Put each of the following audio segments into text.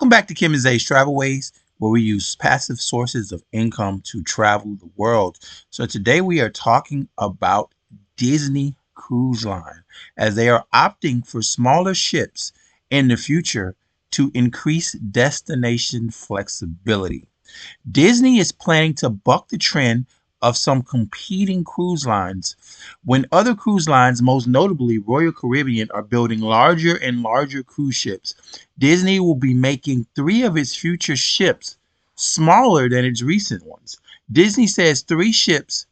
Welcome back to Kim and Zay's Travelways, where we use passive sources of income to travel the world. So today we are talking about Disney Cruise Line, as they are opting for smaller ships in the future to increase destination flexibility. Disney is planning to buck the trend of some competing cruise lines when other cruise lines, most notably Royal Caribbean, are building larger and larger cruise ships. Disney will be making three of its future ships smaller than its recent ones. Disney says three ships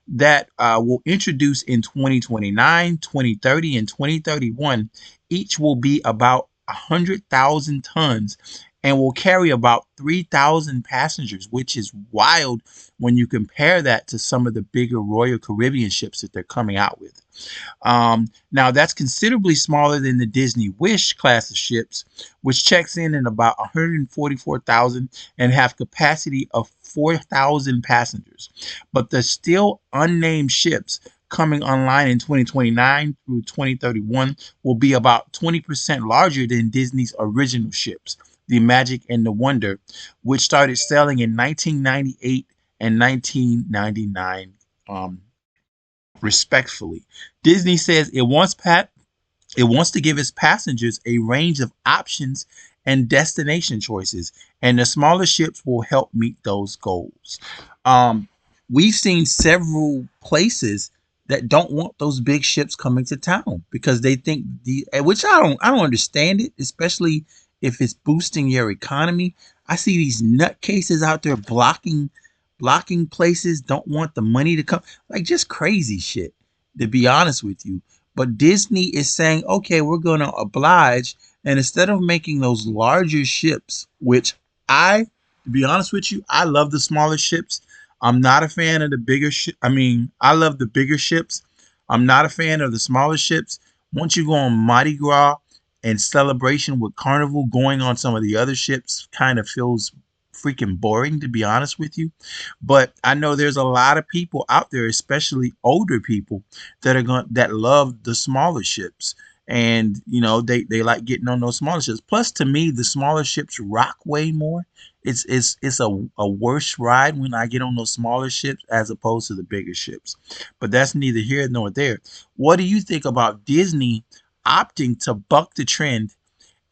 that will introduce in 2029, 2030, and 2031. Each will be about 100,000 tons and will carry about 3,000 passengers, which is wild when you compare that to some of the bigger Royal Caribbean ships that they're coming out with. Now, that's considerably smaller than the Disney Wish class of ships, which checks in at about 144,000 and have capacity of 4,000 passengers. But the still unnamed ships coming online in 2029 through 2031 will be about 20% larger than Disney's original ships, the Magic and the Wonder, which started selling in 1998 and 1999. Respectfully, Disney says it wants to give its passengers a range of options and destination choices, and the smaller ships will help meet those goals. Um, we've seen several places that don't want those big ships coming to town because they think which I don't understand it, especially if it's boosting your economy. I see these nutcases out there blocking places, don't want the money to come, like just crazy shit, to be honest with you. But Disney is saying, okay, we're going to oblige. And instead of making those larger ships, which to be honest with you, I love the smaller ships. I'm not a fan of the bigger ship. I mean, I love the bigger ships. I'm not a fan of the smaller ships. Once you go on Mardi Gras and Celebration with Carnival, going on some of the other ships kind of feels freaking boring, to be honest with you. But I know there's a lot of people out there, especially older people, that love the smaller ships. And they like getting on those smaller ships. Plus, to me, the smaller ships rock way more. It's a worse ride when I get on those smaller ships as opposed to the bigger ships. But that's neither here nor there. What do you think about Disney opting to buck the trend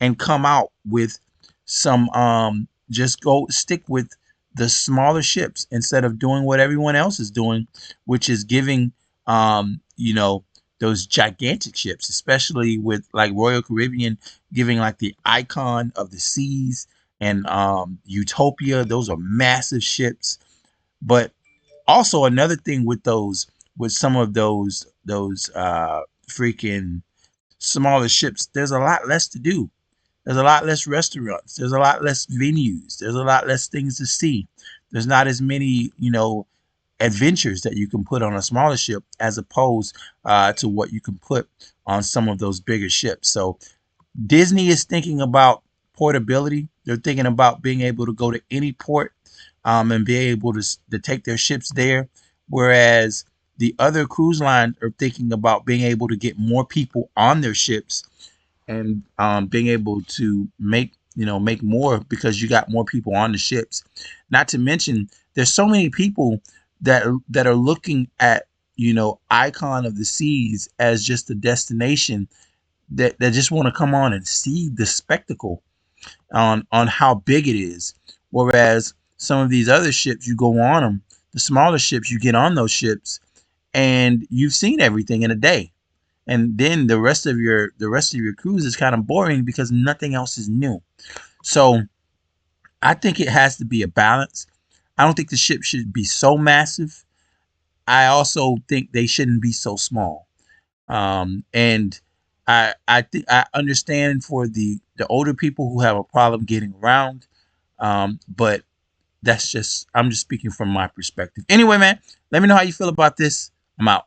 and come out with some just go stick with the smaller ships instead of doing what everyone else is doing, which is giving those gigantic ships, especially with like Royal Caribbean giving like the Icon of the Seas and Utopia. Those are massive ships. But also another thing with some of those freaking smaller ships, there's a lot less to do. There's a lot less restaurants. There's a lot less venues. There's a lot less things to see. There's not as many, adventures that you can put on a smaller ship as opposed to what you can put on some of those bigger ships. So Disney is thinking about portability. They're thinking about being able to go to any port and be able to take their ships there. Whereas the other cruise lines are thinking about being able to get more people on their ships and being able to make more because you got more people on the ships. Not to mention, there's so many people that are looking at Icon of the Seas as just a destination that just want to come on and see the spectacle on how big it is. Whereas some of these other ships, you go on them, the smaller ships, you get on those ships, and you've seen everything in a day, and then the rest of your cruise is kind of boring because nothing else is new. So I think it has to be a balance. I don't think the ship should be so massive. I also think they shouldn't be so small. And I think I understand for the older people who have a problem getting around. But I'm just speaking from my perspective. Anyway, man, let me know how you feel about this. I'm out.